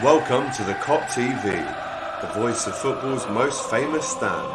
Welcome to the Kop TV, the voice of football's most famous stand.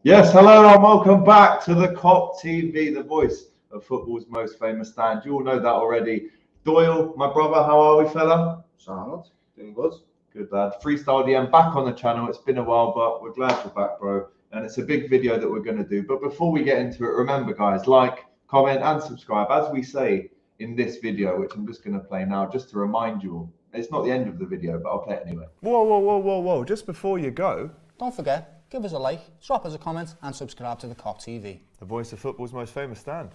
Yes, hello and welcome back to the Kop TV, the voice of football's most famous stand. You all know that already. Doyle, my brother, how are we, fella? Sound, doing good. Good lad. Freestyle DM back on the channel. It's been a while, but we're glad you're back, bro. And it's a big video that we're going to do. But before we get into it, remember, guys, like, comment, and subscribe. As we say in this video, which I'm just going to play now, just to remind you all. It's not the end of the video, but I'll play it anyway. Whoa. Just before you go, Don't forget, give us a like, drop us a comment, and subscribe to the Kop TV. the voice of football's most famous stand.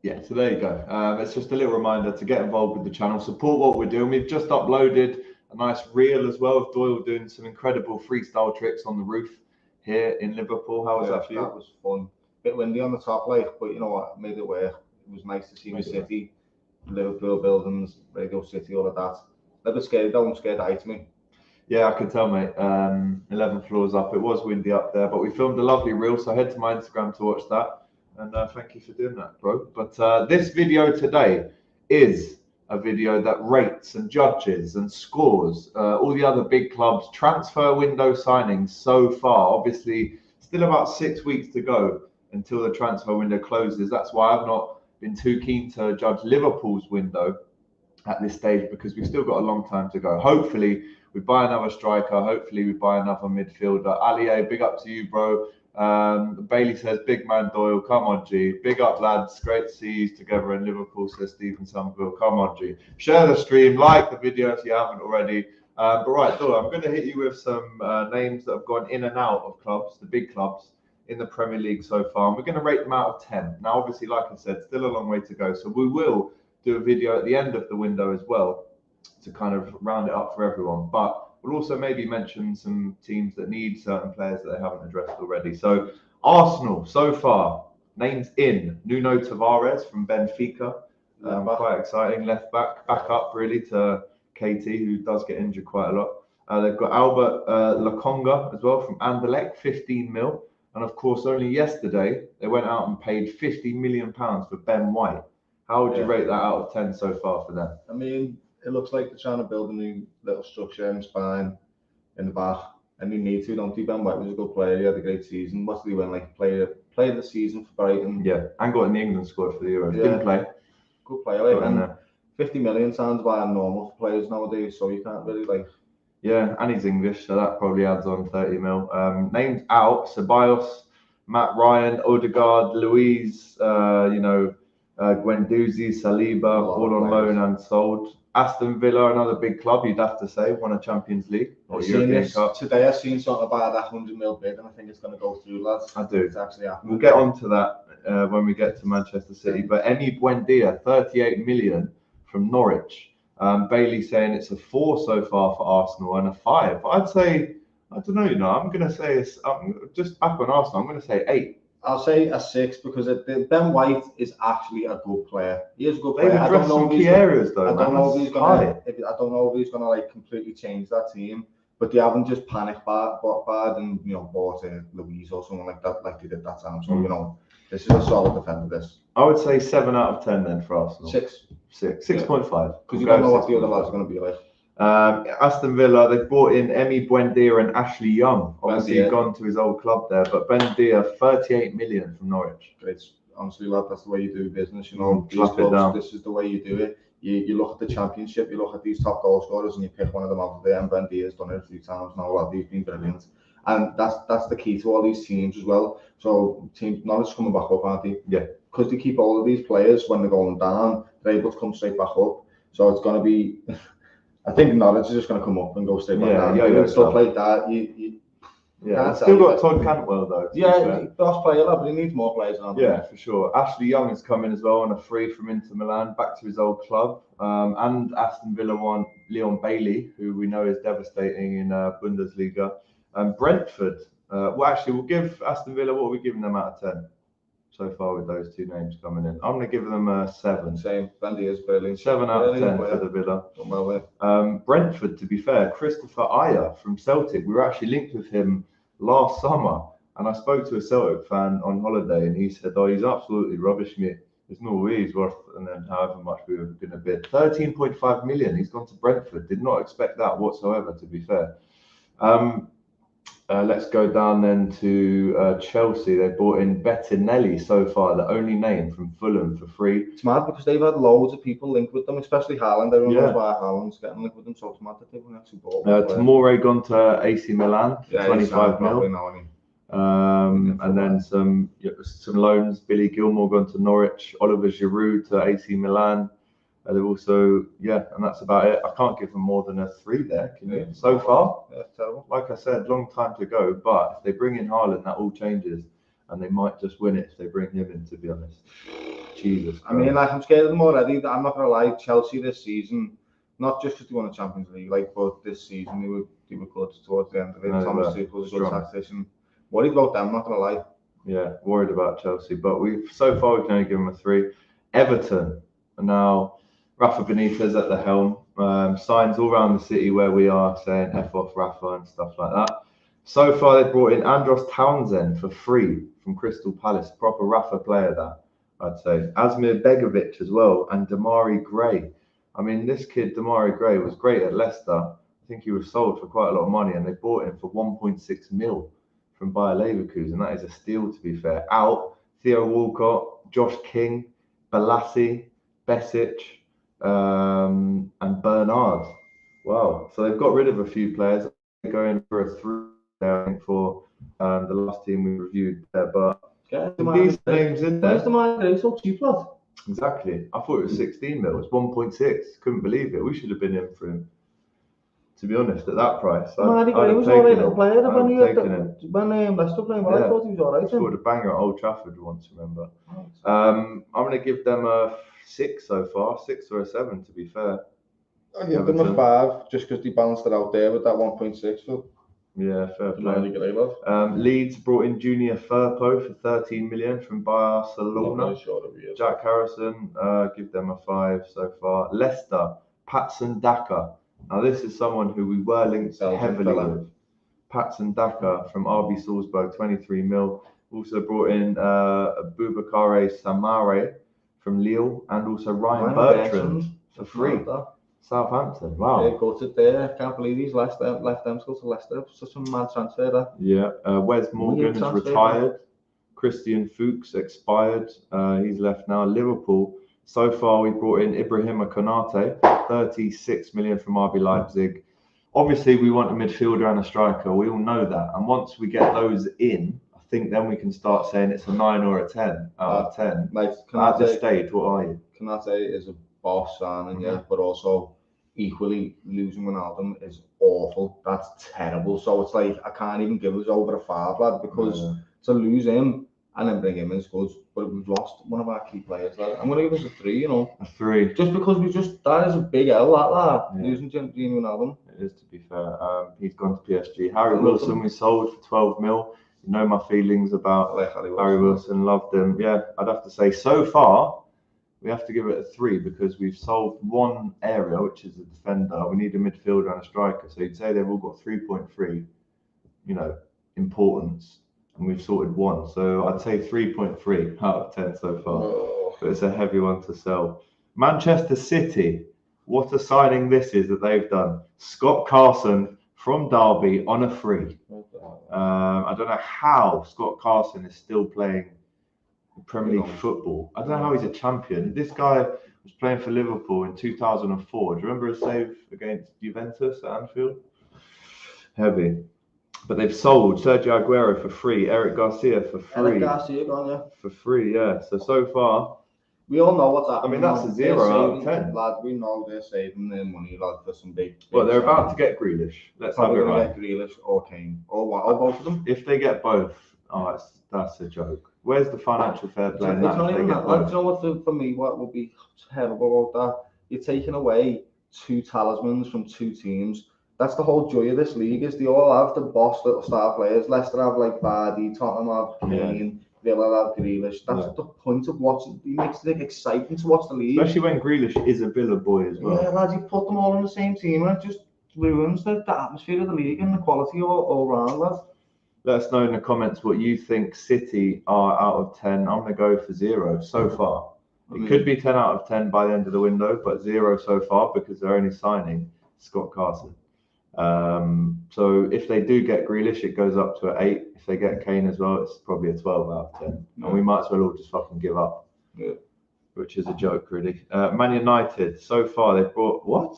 Yeah, so there you go. It's just a little reminder to get involved with the channel, support what we're doing. We've just uploaded a nice reel as well of Doyle doing some incredible freestyle tricks on the roof here in Liverpool. How was that for you? That was fun. Bit windy on the top, like, but you know what? Made it work. It was nice to see the city, Liverpool buildings, Radio City, all of that. A bit scary, don't scare the heights me. Yeah, I could tell, mate. 11 floors up. It was windy up there, but we filmed a lovely reel, so head to my Instagram to watch that. And thank you for doing that, bro. But this video today is a video that rates and judges and scores all the other big clubs' transfer window signings so far. Obviously, still about 6 weeks to go until the transfer window closes. That's why I've not been too keen to judge Liverpool's window at this stage, because we've still got a long time to go. Hopefully, we buy another striker. Hopefully, we buy another midfielder. Ali, big up to you, bro. Bailey says, big man Doyle, come on, G. Big up, lads. Great to see you together in Liverpool, says Stephen Somerville. Come on, G. Share the stream, like the video if you haven't already. But right, Doyle, I'm going to hit you with some names that have gone in and out of clubs, the big clubs in the Premier League so far. And we're going to rate them out of 10. Now, obviously, like I said, still a long way to go. So we will do a video at the end of the window as well to kind of round it up for everyone. But we'll also maybe mention some teams that need certain players that they haven't addressed already. So Arsenal, so far, names in. Nuno Tavares from Benfica. Quite exciting. Left back up really to KT, who does get injured quite a lot. They've got Albert Lokonga as well from Anderlecht, 15 mil. And of course, only yesterday, they went out and paid £50 million for Ben White. How would you rate that out of 10 so far for them? I mean, it looks like they're trying to build a new little structure in spine, in the back, and they need to, don't they? Ben White was a good player. He had a great season. What did he win? Like, player of the season for Brighton. Yeah, and got in the England squad for the Euros. Yeah. Didn't play. Good player. Like, and 50 million sounds about normal for players nowadays, so you can't really, like... Yeah, and he's English, so that probably adds on 30 mil. Names out: Ceballos, Matt Ryan, Odegaard, Luiz, Guendouzi, Saliba, all on loan and sold. Aston Villa, another big club, you'd have to say, won a Champions League or European Cup. Today I've seen something about that 100 mil bid, and I think it's going to go through, lads. I do. It's actually happening. We'll get on to that when we get to Manchester City. But Emi Buendia, 38 million from Norwich. Bailey saying it's a 4 so far for Arsenal and a 5. I'd say, I don't know, I'm going to say, just back on Arsenal, I'm going to say 8. I'll say a 6 because Ben White is actually a good player. He is a good player. They've addressed some key areas though. I don't know if he's gonna like completely change that team, but they haven't just panicked bad and bought Luiz or someone like that like they did that time. So this is a solid defender. This I would say 7 out of 10 then for Arsenal. 6.5 because you don't know what the other lads are going to be like. Aston Villa, they've brought in Emi Buendia and Ashley Young. Obviously, he's gone to his old club there, but Buendia, 38 million from Norwich. Great. Honestly, lad, that's the way you do business. These Clap it down. This is the way you do it. You look at the Championship, you look at these top goal scorers, and you pick one of them out of there. And Buendia's done it a few times now. Lad, he's been brilliant, and that's the key to all these teams as well. So, Norwich coming back up, aren't they? Yeah. Because they keep all of these players when they're going down, they're able to come straight back up. So it's going to be. I think Norwich is just going to come up and go straight back down. Yeah, stuff like that. Still got Todd Cantwell though. Yeah, best player, but he needs more players. Yeah, for sure. Ashley Young is coming as well on a free from Inter Milan, back to his old club. And Aston Villa won Leon Bailey, who we know is devastating in Bundesliga. Brentford. We'll give Aston Villa. What are we giving them out of 10? So far with those two names coming in, I'm going to give them a 7. Same. Bendy is brilliant. 7 out of 10 for the Villa. Brentford, to be fair, Christopher Ayer from Celtic. We were actually linked with him last summer, And I spoke to a Celtic fan on holiday, and he said, "Oh, he's absolutely rubbish, mate. There's no way he's worth." And then however much we were going to bid, 13.5 million. He's gone to Brentford. Did not expect that whatsoever, to be fair. Let's go down then to Chelsea. They brought in Bettinelli so far, the only name from Fulham for free. It's mad because they've had loads of people linked with them, especially Haaland. Everyone knows why Haaland's getting linked with them, so it's mad that they've actually bought them. Tomorrow gone to AC Milan for 25 mil. And then some loans. Billy Gilmore gone to Norwich. Oliver Giroud to AC Milan. They've also, and that's about it. I can't give them more than a 3 there, can you? So far, terrible. Like I said, long time to go. But if they bring in Haaland, that all changes, and they might just win it if they bring him in. To be honest, Jesus Christ. I mean, like I'm scared of them already. I'm not gonna lie. Chelsea this season, not just because they won the Champions League, but this season they were good towards the end of it. Thomas Tuchel's a good tactician. Worried about them, not gonna lie. Yeah, worried about Chelsea, but we can only give them a 3. Everton now. Rafa Benitez at the helm. Signs all around the city where we are saying F off Rafa and stuff like that. So far, they brought in Andros Townsend for free from Crystal Palace. Proper Rafa player, that, I'd say. Asmir Begovic as well, and Damari Gray. I mean, this kid, Damari Gray, was great at Leicester. I think he was sold for quite a lot of money, and they bought him for 1.6 mil from Bayer Leverkusen. That is a steal, to be fair. Out, Theo Walcott, Josh King, Balassi, Besic, and Bernard. Wow. So they've got rid of a few players. They're going for a 3 there, I think, for the last team we reviewed there. But these names in there. Where's the man so cheap, lad? Exactly. I thought it was 16 mil. It's 1.6. Couldn't believe it. We should have been in for him. To be honest, at that price, I'd have taken him. When Leicester playing, I thought he was alright. He scored a banger at Old Trafford once, remember. I'm going to give them a 6 so far, 6 or a 7 to be fair. I give them a 5 just because they balanced it out there with that 1.6. So. Yeah, fair play. Leeds brought in Junior Firpo for 13 million from Barcelona. Jack Harrison, give them a 5 so far. Leicester, Patson Daka. Now this is someone who we were linked heavily with. Patson Daka from RB Salzburg, 23 mil. Also brought in Boubacar Samare from Lille, and also Ryan Bertrand for free. Southampton, wow. Yeah, got it there. I can't believe he's left them to go to Leicester. Such a mad transfer there. Yeah, Wes Morgan has retired. Christian Fuchs expired. He's left now. Liverpool. So far, we brought in Ibrahima Konate, 36 million from RB Leipzig. Obviously, we want a midfielder and a striker. We all know that. And once we get those in, I think then we can start saying it's a 9 or a 10 out of 10. At this stage, what are you? Konate is a boss signing, but also equally losing Ronaldo is awful. That's terrible. So it's like I can't even give us over a 5, lad, because to lose him and then bring him in is good. But we've lost one of our key players, lad. I'm going to give us a 3, A 3. Just because that is a big L, lad. Losing Gino Ronaldo. It is, to be fair. He's gone to PSG. Harry Wilson, we sold for 12 mil. You know my feelings about Harry Wilson. Loved him. Yeah, I'd have to say so far, we have to give it a 3 because we've solved one area, which is a defender. We need a midfielder and a striker. So you'd say they've all got 3.3, importance, and we've sorted 1. So I'd say 3.3 out of 10 so far. But it's a heavy one to sell. Manchester City, what a signing this is that they've done. Scott Carson from Derby on a free. I don't know how Scott Carson is still playing Premier League football. I don't know how he's a champion. This guy was playing for Liverpool in 2004. Do you remember his save against Juventus at Anfield? Heavy. But they've sold Sergio Aguero for free, Eric Garcia for free. Eric Garcia gone, yeah. For free, yeah. So far, we all know what's happening. I mean, that's a 0 out of 10. Lad, we know they're saving their money, lad, for some big. Well, they're about to get Grealish. Let's have it right. Get Grealish or Kane or what? Or both of them. If they get both, that's a joke. Where's the financial fair play? It's not even that. Do you know what? For me, what would be terrible about that? You're taking away 2 talismans from 2 teams. That's the whole joy of this league. Is they all have the boss little star players. Leicester have like Vardy, Tottenham have Kane, Villa have Grealish. That's the point of watching. It makes it exciting to watch the league. Especially when Grealish is a Villa boy as well. Yeah, lads, you put them all in the same team and it just ruins the atmosphere of the league and the quality all round, lads. Let us know in the comments what you think City are out of 10. I'm going to go for 0 so far. It could be 10 out of 10 by the end of the window, but 0 so far because they're only signing Scott Carson. So if they do get Grealish, it goes up to an 8. If they get Kane as well, it's probably a 12 out of 10. And we might as well all just fucking give up, which is a joke, really. Man United, so far they've bought what?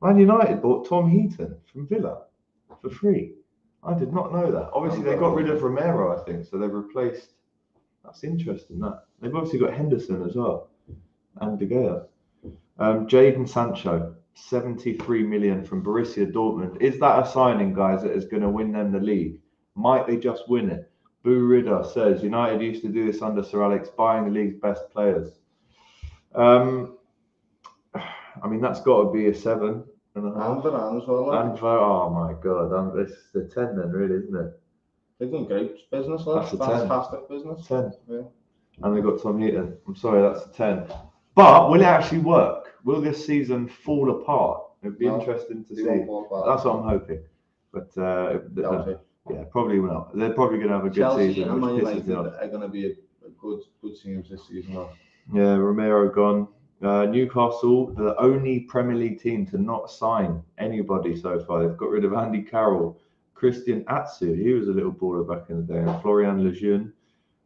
Man United bought Tom Heaton from Villa for free. I did not know that. Obviously, they got rid of Romero, I think, so they've replaced. That's interesting. That they've obviously got Henderson as well, and De Gea. Jadon Sancho, 73 million from Borussia Dortmund. Is that a signing, guys, that is going to win them the league? Might they just win it? Boo Ridder says United used to do this under Sir Alex, buying the league's best players. I mean, that's got to be a 7.5. And Varane as well. And oh my god, it's the 10 then, really, isn't it? They're doing great business. That's fantastic business. 10. Yeah. And they got Tom Heaton. I'm sorry, that's a 10. But will it actually work? Will this season fall apart? It'd be interesting to see. That's what I'm hoping. But yeah, probably not. They're probably going to have a good Chelsea season. And Man United are going to be a good teams this season. Yeah, Romero gone. Newcastle, the only Premier League team to not sign anybody so far. They've got rid of Andy Carroll, Christian Atsu, he was a little baller back in the day, and Florian Lejeune.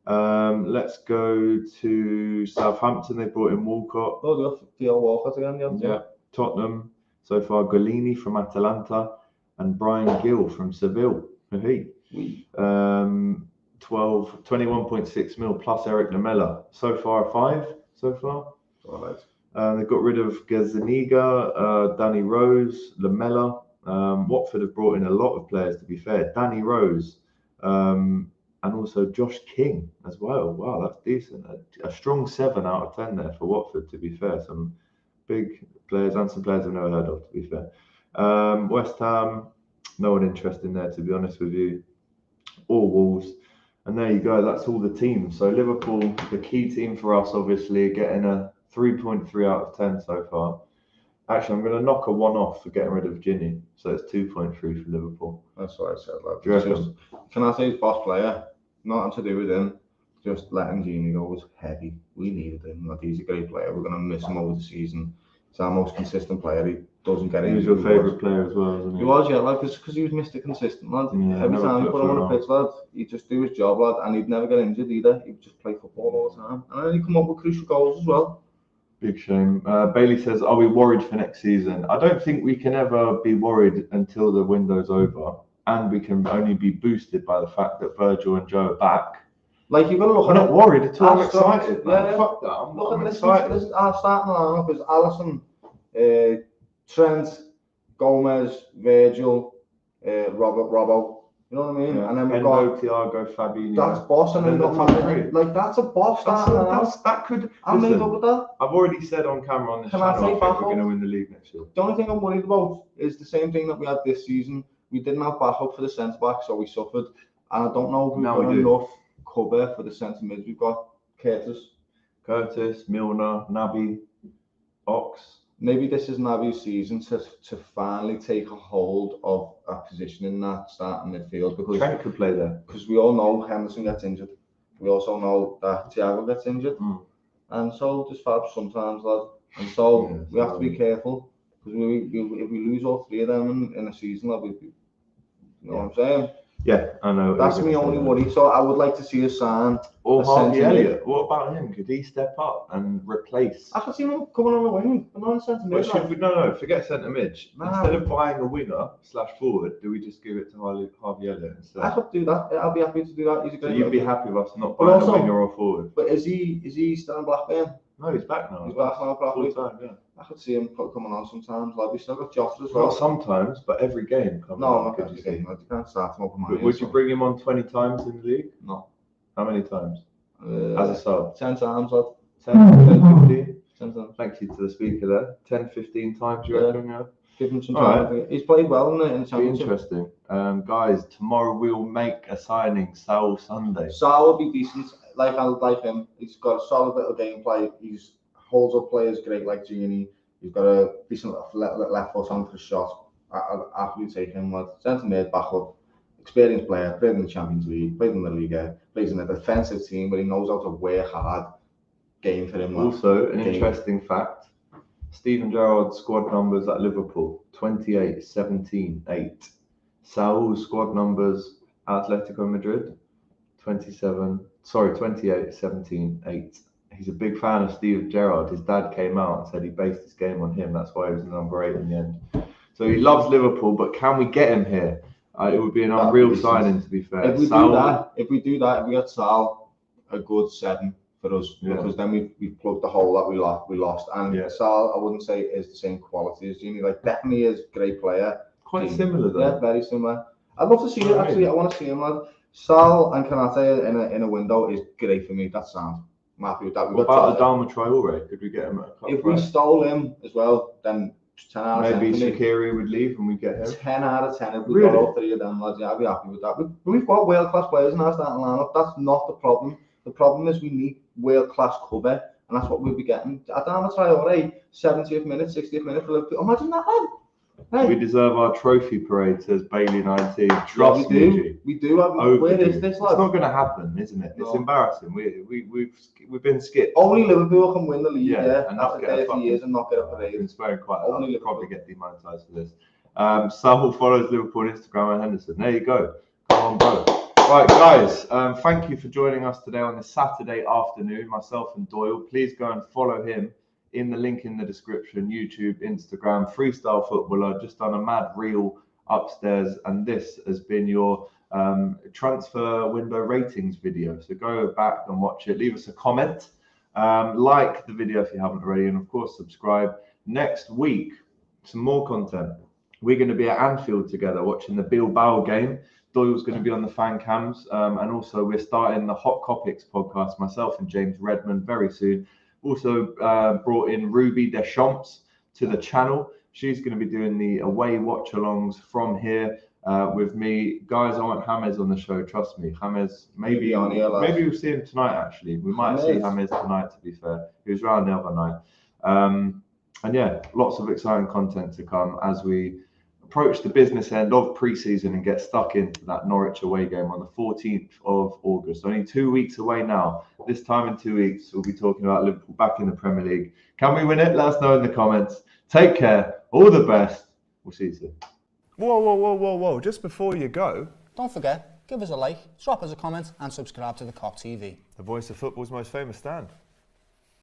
Let's go to Southampton. They brought in Walcott. Oh, they got Theo Walcott again. Yeah. Tottenham, so far Golini from Atalanta and Brian Gill from Seville. Hey. 21.6 mil plus Eric Lamela. So far, 5 so far. Right. They've got rid of Gazaniga, Danny Rose, Lamela. Watford have brought in a lot of players, to be fair. Danny Rose, and also Josh King as well. Wow, that's decent. A strong 7 out of 10 there for Watford, to be fair. Some big players and some players I've never heard of, to be fair. West Ham, no one interested in there, to be honest with you. Or Wolves. And there you go, that's all the teams. So Liverpool, the key team for us, obviously, getting a 3.3 out of 10 so far. Actually, I'm going to knock a 1 off for getting rid of Ginny. So it's 2.3 for Liverpool. That's what I said. Like, Do you reckon? Can I say his boss player? Nothing to do with him. Just letting Gini go was heavy. We needed him. Like, he's a great player. We're going to miss him over the season. He's our most consistent player. He doesn't get injured. He was your favourite player as well, isn't he? He was, yeah, like, because he was Mr. Consistent, lad. Yeah, every time you put him on the pitch, lad, he'd just do his job, lad, and he'd never get injured either. He'd just play football all the time. And then he'd come up with crucial goals as well. Big shame. Bailey says, are we worried for next season? I don't think we can ever be worried until the window's over. And we can only be boosted by the fact that Virgil and Joe are back. Like, you've got to look I'm at not worried at all. I'm excited. Yeah. Fuck that. I'm excited. excited. Our starting lineup is Alisson, Trent, Gomez, Virgil, Robbo. You know what I mean? Yeah. And then we've Endo, got Thiago, Fabinho. That's boss, and then we've got Madrid. Like, that's a boss starting lineup. That could. I'm made up with that. I've already said on camera on this Can channel, I say I think backup? we're going to win the league next year. The only thing I'm worried about is the same thing that we had this season. We didn't have backup for the centre back, so we suffered. And I don't know if we've got enough cover for the centre mids. We've got Curtis, Milner, Naby, Ox. Maybe this is Naby's season to finally take a hold of a position in that starting midfield, because Trent could play there. Because we all know Henderson gets injured. We also know that Thiago gets injured. And so does Fab sometimes, lad. And so we have to be careful, because if we lose all 3 of them in a season, that would be, you know what I'm saying? Yeah, I know. That's my only worry. So I would like to see us sign. Or Harvey Elliott. What about him? Could he step up and replace? I could see him coming on the wing, but not in centre mid. No, forget centre mid. Instead of buying a winger / forward, do we just give it to Harvey Elliott instead? I could do that. I'll be happy to do that. He's a great. So you'd be happy with us not buying a winger or forward? But is he still in Blackburn? No, he's back now. He's back now, probably. Full time, yeah. I could see him coming on sometimes. Like, we still got Jota as well. Not sometimes, but every game. Not every game. You can't start him up. But would you bring him on 20 times in the league? No. How many times? As a sub? 10 times, lad. 10, 15? 10 times. Thank you to the speaker there. 10, 15 times, you reckon? Yeah. Give him some time. Right. He's played well in the championship. Interesting. Guys, tomorrow we'll make a signing. Sal Sunday. Sal will be decent. I like him. He's got a solid little gameplay. He's holds up players great, like Gini. He's got a decent left foot on for the shot. I'll happily take him. Centre mid, back up. experienced player, played in the Champions League, played in the Liga, plays in a defensive team where he knows how to work hard. Game for him. Also, an interesting fact, Steven Gerrard's squad numbers at Liverpool, 28, 17, 8. Saul's squad numbers at Atletico Madrid, 28, 17, 8. He's a big fan of Steven Gerrard. His dad came out and said he based his game on him. That's why he was number 8 in the end. So he loves Liverpool, but can we get him here? It would be an unreal signing, to be fair. If we do that, if we get Sal, a good 7 for us, because then we've plugged the hole that we lost. And Sal, I wouldn't say is the same quality as Gini. Like, definitely is a great player. Quite similar though. Yeah, very similar. I'd love to see it. Actually, I want to see him, lad. Sal and Kanate in a window is great for me. That sound. I'm happy with that. What about Adama Traore? Could we get him at a cup If we stole him as well, then 10 out of 10. Maybe Shaqiri would leave and we get him. 10 out of 10 if we got all 3 of them, lads. Yeah, I'd be happy with that. We've got world-class players in our starting lineup. That's not the problem. The problem is we need world-class cover, and that's what we'll be getting. Adama Traore, 70th minute, 60th minute for Liverpool. Imagine that, man. Hey. We deserve our trophy parade, says Bailey 19. Trust me, we do. Where is this, lad? It's not going to happen, isn't it? No. It's embarrassing. We've been skipped. Only Liverpool can win the league, and after 30 years and not get a parade. It's very quite. I'll probably get demonetised for this. Saul follows Liverpool on Instagram and Henderson. There you go. Come on, bro. Right, guys. Thank you for joining us today on this Saturday afternoon. Myself and Doyle. Please go and follow him in the link in the description, YouTube, Instagram, Freestyle Footballer. Just done a mad reel upstairs, and this has been your transfer window ratings video. So go back and watch it. Leave us a comment, like the video if you haven't already, and of course subscribe. Next week, some more content. We're going to be at Anfield together watching the Bilbao game. Doyle's going to be on the fan cams, and also we're starting the Hot Topics podcast, myself and James Redmond, very soon. Also brought in Ruby Deschamps to the channel. She's going to be doing the away watch-alongs from here with me. Guys, I want James on the show, trust me. James, maybe we'll see him tonight, actually. We might see James tonight, to be fair. He was around the other night. And yeah, lots of exciting content to come as we approach the business end of pre-season and get stuck into that Norwich away game on the 14th of August. Only 2 weeks away now. This time in 2 weeks, we'll be talking about Liverpool back in the Premier League. Can we win it? Let us know in the comments. Take care. All the best. We'll see you soon. Whoa. Just before you go, don't forget, give us a like, drop us a comment and subscribe to the Kop TV. The voice of football's most famous stand.